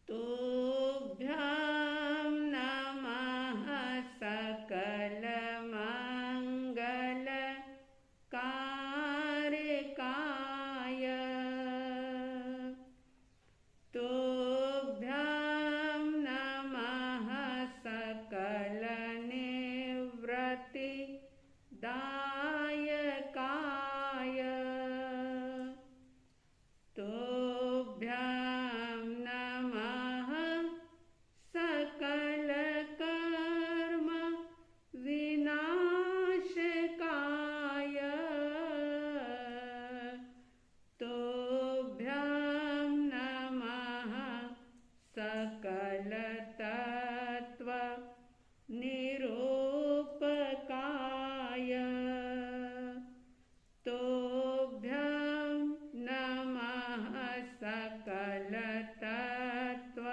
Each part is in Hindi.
तुभ्यं नमः सकलमङ्गलकारकाय। तुभ्यं नमः सकलनिवृत्तिदायकाय। तुभ्यं नमः सकलकर्म विनाशकाय। तुभ्यं नमः सकलतत्त्व निरूपकाय। तुभ्यं नमः सकलतत्त्व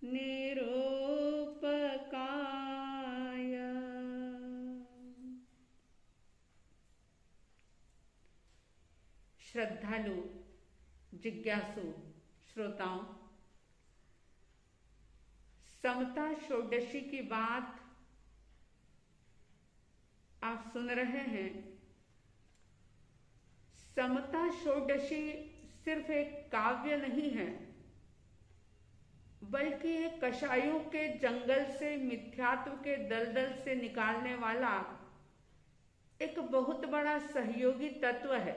निरूपकाय। श्रद्धालु जिज्ञासु श्रोताओं, समता षोडशी की बात आप सुन रहे हैं। समता षोडशी सिर्फ एक काव्य नहीं है, बल्कि एक कषायों के जंगल से, मिथ्यात्व के दलदल से निकालने वाला एक बहुत बड़ा सहयोगी तत्व है।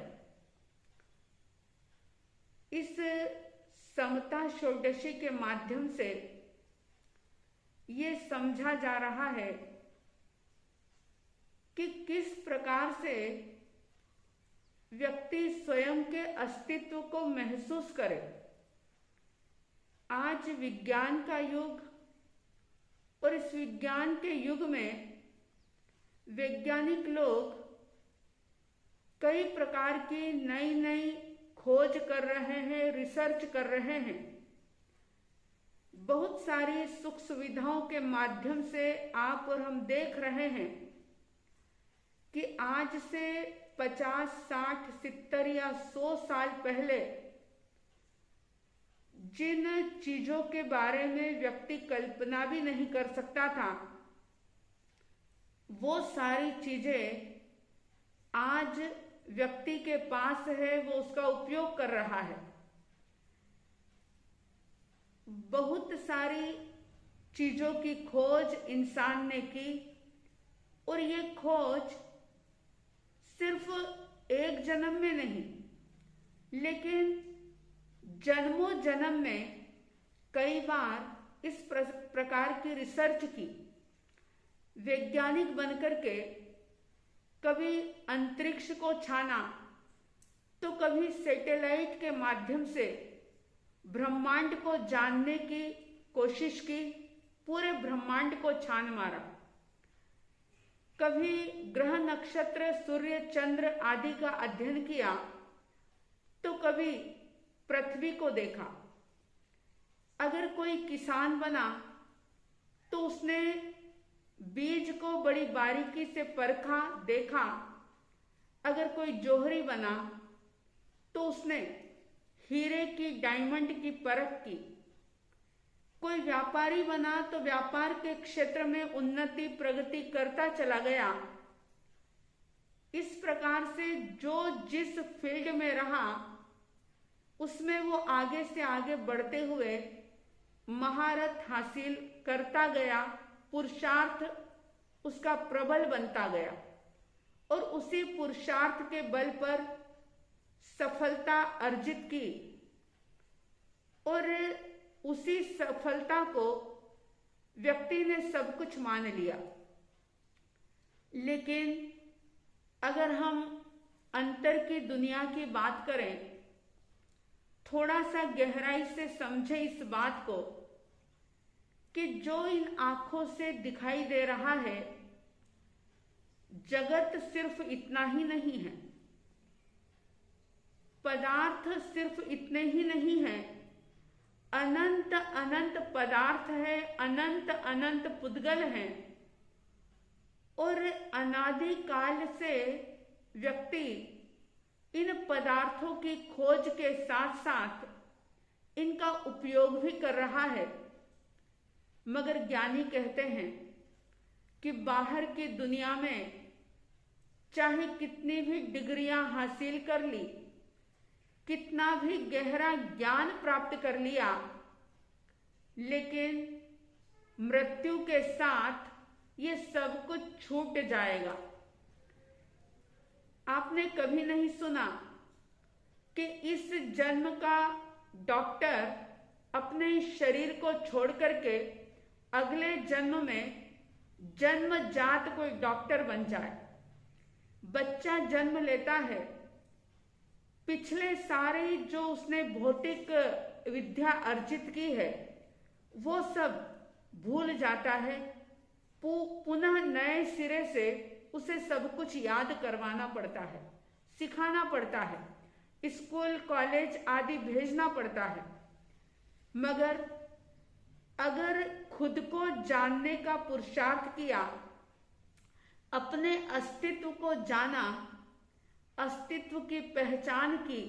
इस समता षोडशी के माध्यम से ये समझा जा रहा है कि किस प्रकार से व्यक्ति स्वयं के अस्तित्व को महसूस करे। आज विज्ञान का युग, और इस विज्ञान के युग में वैज्ञानिक लोग कई प्रकार की नई नई खोज कर रहे हैं, रिसर्च कर रहे हैं। बहुत सारी सुख सुविधाओं के माध्यम से आप और हम देख रहे हैं कि आज से 50, 60, 70 या 100 साल पहले जिन चीजों के बारे में व्यक्ति कल्पना भी नहीं कर सकता था, वो सारी चीजें आज व्यक्ति के पास है, वो उसका उपयोग कर रहा है। बहुत सारी चीजों की खोज इंसान ने की, और ये खोज सिर्फ एक जन्म में नहीं, लेकिन जन्मों जन्म में कई बार इस प्रकार की रिसर्च की। वैज्ञानिक बनकर के कभी अंतरिक्ष को छाना, तो कभी सैटेलाइट के माध्यम से ब्रह्मांड को जानने की कोशिश की, पूरे ब्रह्मांड को छान मारा। कभी ग्रह नक्षत्र, सूर्य, चंद्र आदि का अध्ययन किया, तो कभी पृथ्वी को देखा। अगर कोई किसान बना तो उसने बीज को बड़ी बारीकी से परखा, देखा। अगर कोई जौहरी बना तो उसने हीरे की, डायमंड की परख की। कोई व्यापारी बना तो व्यापार के क्षेत्र में उन्नति, प्रगति करता चला गया। इस प्रकार से जो जिस फील्ड में रहा, उसमें वो आगे से आगे बढ़ते हुए महारत हासिल करता गया, पुरुषार्थ उसका प्रबल बनता गया, और उसी पुरुषार्थ के बल पर सफलता अर्जित की, और उसी सफलता को व्यक्ति ने सब कुछ मान लिया। लेकिन अगर हम अंतर की दुनिया की बात करें, थोड़ा सा गहराई से समझे इस बात को कि जो इन आंखों से दिखाई दे रहा है, जगत सिर्फ इतना ही नहीं है, पदार्थ सिर्फ इतने ही नहीं है, अनंत अनंत पदार्थ है, अनंत अनंत पुद्गल हैं, और अनादि काल से व्यक्ति इन पदार्थों की खोज के साथ साथ इनका उपयोग भी कर रहा है, मगर ज्ञानी कहते हैं कि बाहर की दुनिया में चाहे कितनी भी डिग्रियां हासिल कर ली, कितना भी गहरा ज्ञान प्राप्त कर लिया, लेकिन मृत्यु के साथ ये सब कुछ छूट जाएगा। आपने कभी नहीं सुना कि इस जन्म का डॉक्टर अपने शरीर को छोड़ करके अगले जन्म में जन्मजात कोई डॉक्टर बन जाए। बच्चा जन्म लेता है, पिछले सारे जो उसने भौतिक विद्या अर्जित की है वो सब भूल जाता है। पुनः नए सिरे से उसे सब कुछ याद करवाना पड़ता है, सिखाना पड़ता है, स्कूल कॉलेज आदि भेजना पड़ता है। मगर अगर खुद को जानने का पुरुषार्थ किया, अपने अस्तित्व को जाना, अस्तित्व की पहचान की,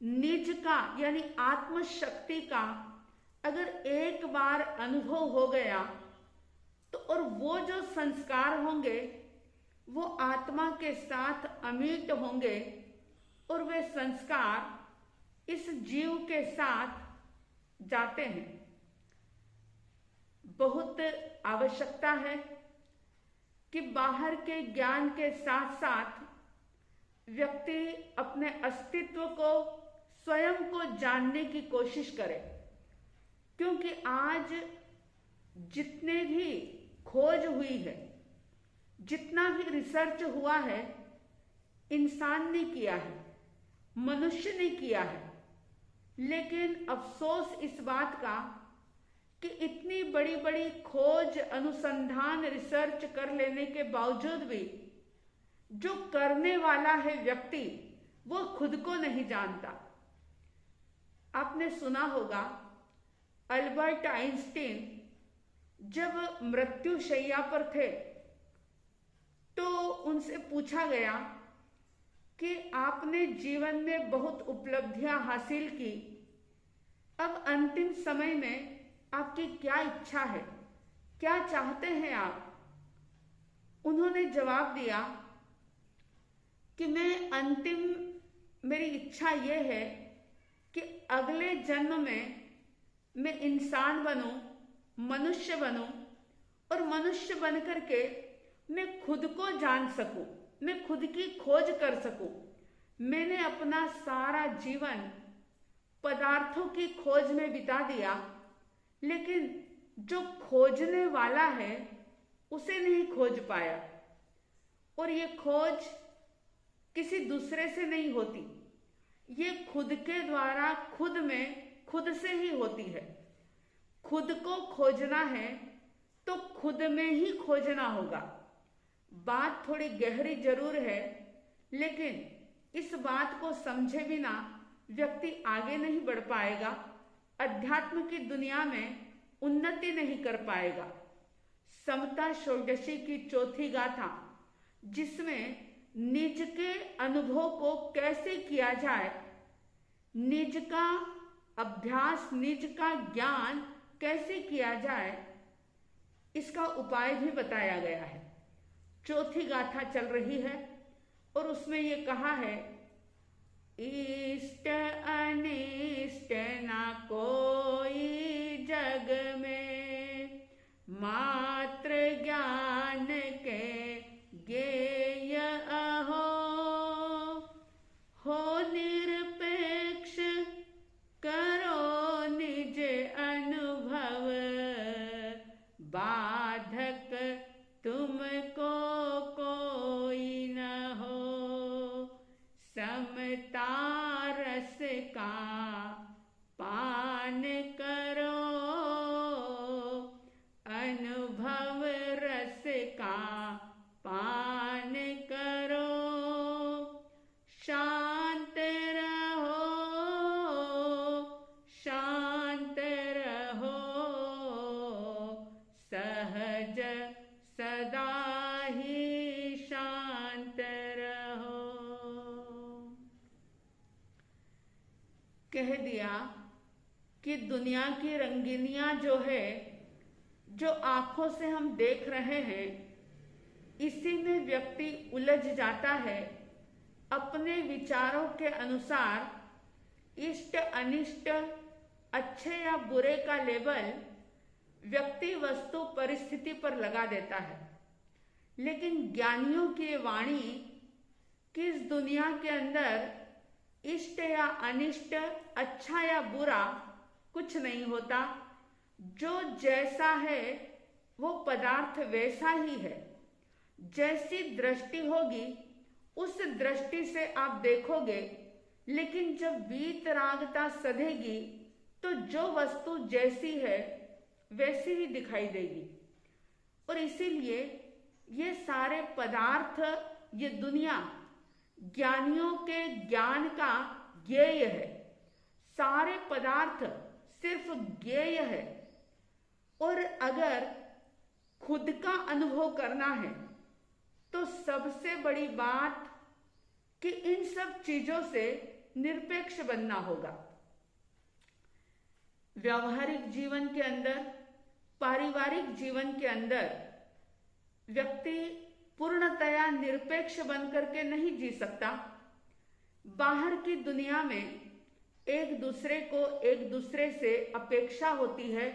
निज का यानी आत्मशक्ति का अगर एक बार अनुभव हो गया तो और वो जो संस्कार होंगे वो आत्मा के साथ अमिट होंगे और वे संस्कार इस जीव के साथ जाते हैं। बहुत आवश्यकता है कि बाहर के ज्ञान के साथ साथ व्यक्ति अपने अस्तित्व को, स्वयं को जानने की कोशिश करे, क्योंकि आज जितने भी खोज हुई है, जितना भी रिसर्च हुआ है, इंसान ने किया है, मनुष्य ने किया है। लेकिन अफसोस इस बात का कि इतनी बड़ी बड़ी खोज, अनुसंधान, रिसर्च कर लेने के बावजूद भी जो करने वाला है व्यक्ति वो खुद को नहीं जानता। आपने सुना होगा अल्बर्ट आइंस्टीन जब मृत्युशैया पर थे तो उनसे पूछा गया कि आपने जीवन में बहुत उपलब्धियां हासिल की, अब अंतिम समय में आपकी क्या इच्छा है, क्या चाहते हैं आप? उन्होंने जवाब दिया कि मेरी इच्छा यह है कि अगले जन्म में मैं इंसान बनूं, मनुष्य बनूं और मनुष्य बनकर के मैं खुद को जान सकूं, मैं खुद की खोज कर सकूं। मैंने अपना सारा जीवन पदार्थों की खोज में बिता दिया, लेकिन जो खोजने वाला है उसे नहीं खोज पाया। और ये खोज किसी दूसरे से नहीं होती, ये खुद के द्वारा खुद में खुद से ही होती है। खुद को खोजना है तो खुद में ही खोजना होगा। बात थोड़ी गहरी जरूर है, लेकिन इस बात को समझे बिना व्यक्ति आगे नहीं बढ़ पाएगा, अध्यात्म की दुनिया में उन्नति नहीं कर पाएगा। समता षोडशी की चौथी गाथा, जिसमें निज के अनुभव को कैसे किया जाए, निज का अभ्यास, निज का ज्ञान कैसे किया जाए, इसका उपाय भी बताया गया है। चौथी गाथा चल रही है और उसमें ये कहा है, इष्ट अनिष्ट ना कोई जग में, मात्र ज्ञान के ज्ञेय अहो, हो निरपेक्ष करो निज अनुभव, बाधक तुमको कोई न हो, समता रस का पान करो, अनुभव रस का पान करो, शांत रहो, शांत रहो, सहज सदा ही शांत रहो। कह दिया कि दुनिया की रंगीनियां जो है, जो आंखों से हम देख रहे हैं, इसी में व्यक्ति उलझ जाता है। अपने विचारों के अनुसार इष्ट अनिष्ट, अच्छे या बुरे का लेबल व्यक्ति वस्तु परिस्थिति पर लगा देता है। लेकिन ज्ञानियों की वाणी कि इस दुनिया के अंदर इष्ट या अनिष्ट, अच्छा या बुरा कुछ नहीं होता। जो जैसा है वो पदार्थ वैसा ही है। जैसी दृष्टि होगी उस दृष्टि से आप देखोगे। लेकिन जब वीतरागता सधेगी तो जो वस्तु जैसी है वैसी ही दिखाई देगी। और इसीलिए ये सारे पदार्थ, ये दुनिया ज्ञानियों के ज्ञान का ज्ञेय है। सारे पदार्थ सिर्फ ज्ञेय है। और अगर खुद का अनुभव करना है तो सबसे बड़ी बात कि इन सब चीजों से निरपेक्ष बनना होगा। व्यावहारिक जीवन के अंदर, पारिवारिक जीवन के अंदर व्यक्ति पूर्णतया निरपेक्ष बनकर के नहीं जी सकता। बाहर की दुनिया में एक दूसरे से अपेक्षा होती है,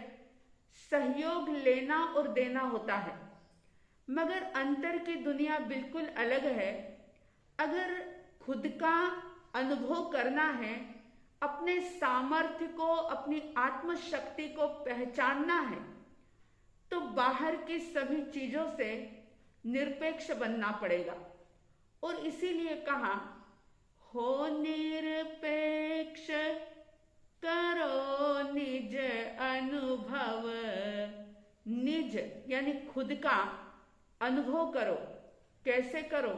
सहयोग लेना और देना होता है। मगर अंतर की दुनिया बिल्कुल अलग है। अगर खुद का अनुभव करना है, अपने सामर्थ्य को, अपनी आत्मशक्ति को पहचानना है, तो बाहर की सभी चीजों से निरपेक्ष बनना पड़ेगा। और इसीलिए कहा, हो निरपेक्ष करो निज अनुभव। निज यानी खुद का अनुभव करो। कैसे करो?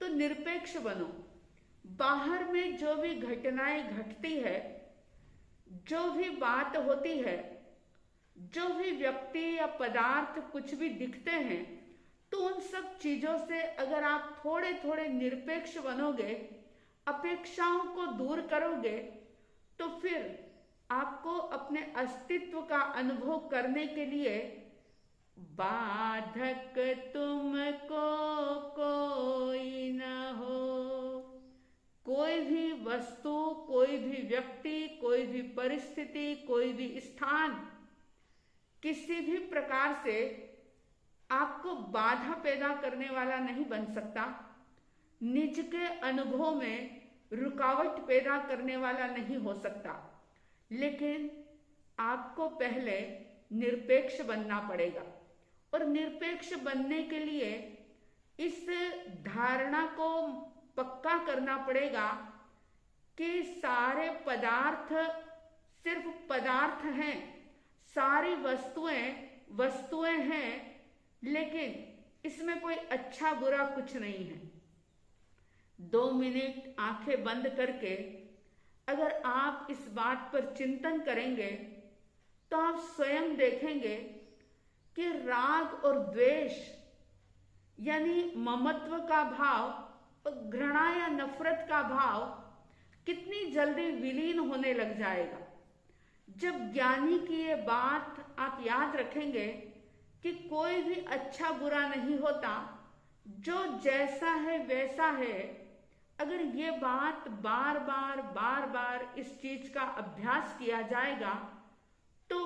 तो निरपेक्ष बनो। बाहर में जो भी घटनाएं घटती है, जो भी बात होती है, जो भी व्यक्ति या पदार्थ कुछ भी दिखते हैं, तो उन सब चीजों से अगर आप थोड़े थोड़े निरपेक्ष बनोगे, अपेक्षाओं को दूर करोगे, तो फिर आपको अपने अस्तित्व का अनुभव करने के लिए बाधक तुमको कोई न हो। कोई भी वस्तु, कोई भी व्यक्ति, कोई भी परिस्थिति, कोई भी स्थान किसी भी प्रकार से आपको बाधा पैदा करने वाला नहीं बन सकता। निज के अनुभव में रुकावट पैदा करने वाला नहीं हो सकता। लेकिन आपको पहले निरपेक्ष बनना पड़ेगा। और निरपेक्ष बनने के लिए इस धारणा को पक्का करना पड़ेगा कि सारे पदार्थ सिर्फ पदार्थ हैं, सारी वस्तुएं हैं, लेकिन इसमें कोई अच्छा बुरा कुछ नहीं है। 2 मिनट आंखें बंद करके अगर आप इस बात पर चिंतन करेंगे तो आप स्वयं देखेंगे कि राग और द्वेष यानी ममत्व का भाव और घृणा या नफरत का भाव कितनी जल्दी विलीन होने लग जाएगा। जब ज्ञानी की ये बात आप याद रखेंगे कि कोई भी अच्छा बुरा नहीं होता, जो जैसा है वैसा है। अगर ये बात बार बार इस चीज का अभ्यास किया जाएगा तो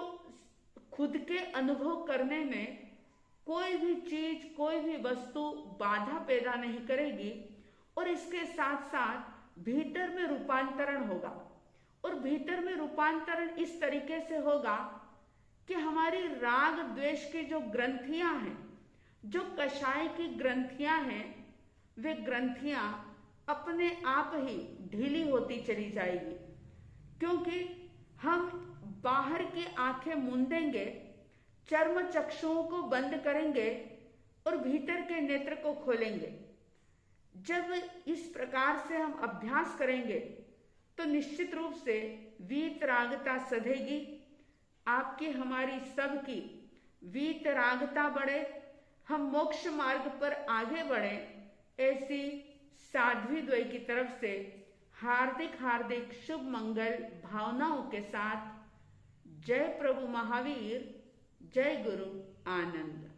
खुद के अनुभव करने में कोई भी चीज, कोई भी वस्तु बाधा पैदा नहीं करेगी। और इसके साथ साथ भीतर में रूपांतरण होगा। और भीतर में रूपांतरण इस तरीके से होगा कि हमारी राग द्वेष की जो ग्रंथियां हैं, जो कषाय की ग्रंथियां हैं, वे ग्रंथियां अपने आप ही ढीली होती चली जाएगी। क्योंकि हम बाहर की आंखें मूंदेंगे, चर्म चक्षुओं को बंद करेंगे और भीतर के नेत्र को खोलेंगे। जब इस प्रकार से हम अभ्यास करेंगे तो निश्चित रूप से वीतरागता सधेगी। आपकी, हमारी सबकी वीतरागता बढ़े, हम मोक्ष मार्ग पर आगे बढ़े, ऐसी साध्वी द्वय की तरफ से हार्दिक शुभ मंगल भावनाओं के साथ जय प्रभु महावीर, जय गुरु आनंद।